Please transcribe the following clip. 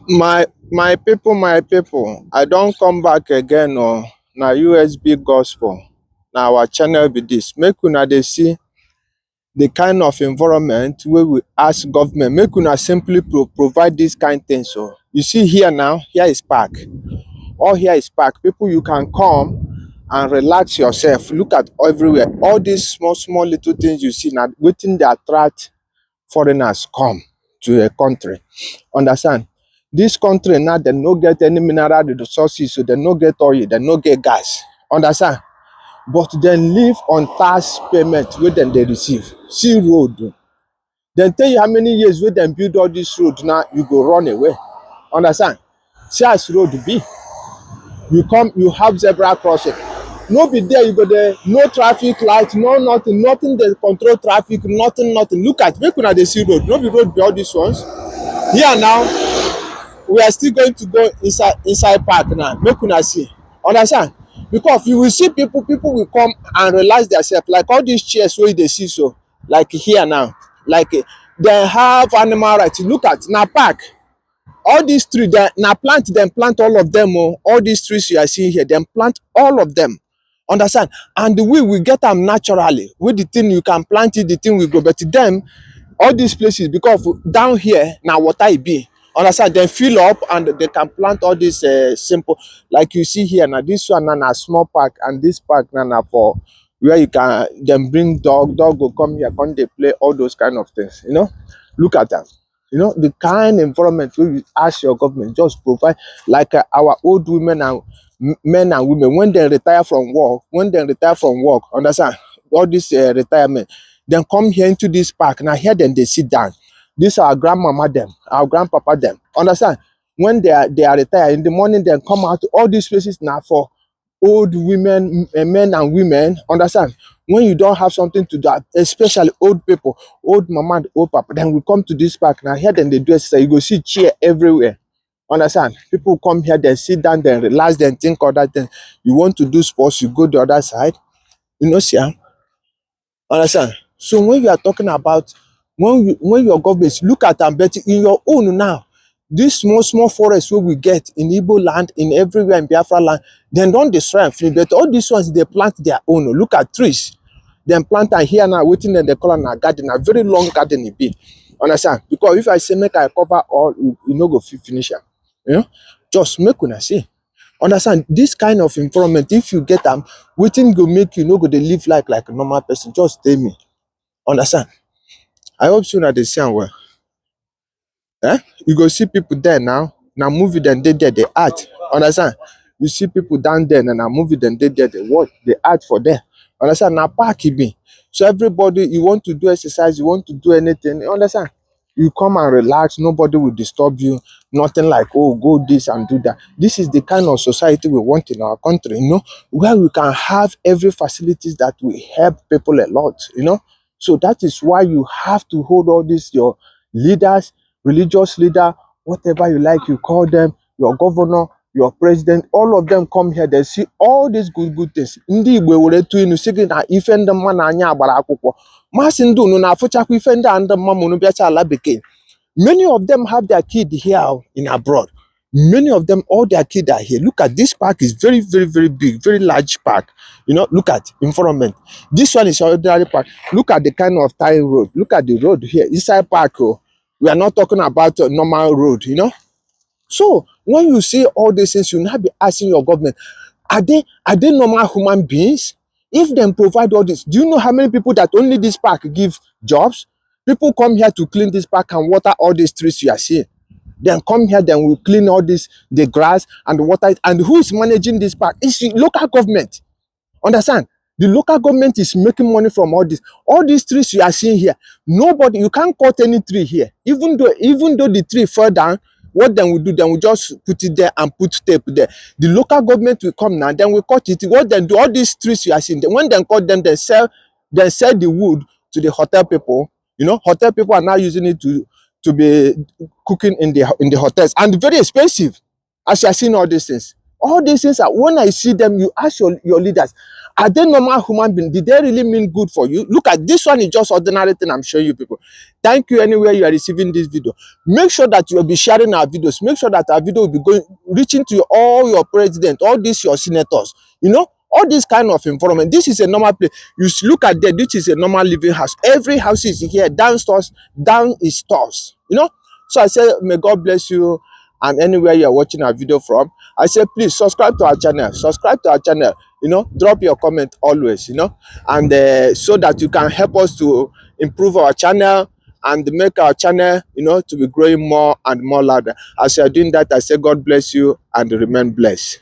My people, I don't come back again. Oh, na USB gospel. Na our channel be this. Make una dey see the kind of environment where we ask government. Make una simply provide this kind things. So you see here now, here is park. All here is park. People, you can come and relax yourself. Look at everywhere. All these small, small little things you see now, waiting they attract foreigners come to a country. Understand? This country now, they no get any mineral resources, so they no get oil, they no get gas. Understand? But then live on tax payment wey dem dey receive. See road. Dem tell you how many years wey dem build all this road now, you go run away. Understand? See as road be. You come, you have zebra crossing. No be there, you go there, no traffic light, no nothing, nothing dey control traffic, nothing, nothing. Look at, make una dey see road. No be road be all these ones. Here now, we are still going to go inside park now. Make una see. Understand? Because you will see people will come and relax themselves. Like all these chairs wey you dey see so, like here now, like they have animal rights. Look at na park. All these trees, na plant dem plant all of them. Oh, all these trees you are seeing here, dem plant all of them. Understand? And we get am naturally. With the thing you can plant it, the thing will grow. But them, all these places, because down here now water e be. Understand? They fill up and they can plant all this simple, like you see here now. This one na small park, and this park na for where you can then bring dog go come here, come they play all those kind of things. You know, look at them. You know the kind environment where you ask your government just provide, like our old women and men and women when they retire from work, understand, all this retirement, then come here into this park. Now here then they sit down. This our grandmama them, our grandpapa them, understand. When they are retired in the morning, then come out. All these places now for old women, men and women, understand. When you don't have something to do, especially old people, old mama and old papa, then we come to this park. Now here then they do exercise. You go see chair everywhere. Understand? People come here, they sit down, then relax, then think other things. You want to do sports, you go the other side. You know, see, understand? So when you are talking about when your government look at them, but in your own now, this small forest where we get in Igbo land, in everywhere in Biafra land, then don't destroy and finish. But all these ones they plant their own. Look at trees. Then plant and here now waiting in the color na garden, a very long garden it be. Understand? Because if I say make I cover all, you know go finish am. You know, just make una see. Understand? This kind of environment, if you get them, waiting go make you no go dey live like a normal person. Just tell me. Understand? I hope soon that they see am well. You go see people there now. Now movie then they there, they art. Understand? You see people down there and now movie then they there, they what? They art for there. Understand? Now park it be. So everybody, you want to do exercise, you want to do anything, you understand? You come and relax, nobody will disturb you, nothing like, oh, go this and do that. This is the kind of society we want in our country, you know, where we can have every facilities that will help people a lot, you know. So that is why you have to hold all this, your leaders, religious leader, whatever you like, you call them, your governor, your president, all of them come here, they see all these good things. Ndị Igbo were tu inu sị gị na ife ndị mma na anya agbara akwụkwọ. Masị ndị unu na-afụchakwa ife ndị a ndị mma ma unu bịacha ala bekee. Many of them have their kid here in abroad. Many of them, all their kids are here. Look at this park is very big, very large park. You know, look at environment. This one is ordinary park. Look at the kind of tile road. Look at the road here inside park. Oh, we are not talking about a normal road, you know. So when you see all these things, you now be asking your government, are they normal human beings? If them provide all this, do you know how many people that only this park give jobs? People come here to clean this park and water all these trees you are seeing. Then come here, then we clean all this, the grass and water it. And who is managing this park? It's the local government. Understand? The local government is making money from all this. All these trees you are seeing here, nobody, you can't cut any tree here. Even though the tree fell down, what then we do, then we just put it there and put tape there. The local government will come now, then we cut it. What then do all these trees you are seeing, when they cut them, they sell the wood to the hotel people. You know, hotel people are now using it to be cooking in the hotels, and very expensive. As you are seeing all these things. All these things are, when I see them, you ask your leaders, Are they normal human beings? Did they really mean good for you? Look at this one, is just ordinary thing I'm showing you people. Thank you anywhere you are receiving this video. Make sure that you will be sharing our videos. Make sure that our video will be going reaching to all your president, all these your senators, you know, all this kind of environment. This is a normal place. You look at there, this is a normal living house. Every house is here, downstairs, down is stores, you know. So I say, may God bless you. And anywhere you're watching our video from, I say, please subscribe to our channel. Subscribe to our channel. You know, drop your comment always, you know, and so that you can help us to improve our channel and make our channel, you know, to be growing more and more louder. As you're doing that, I say, God bless you and remain blessed.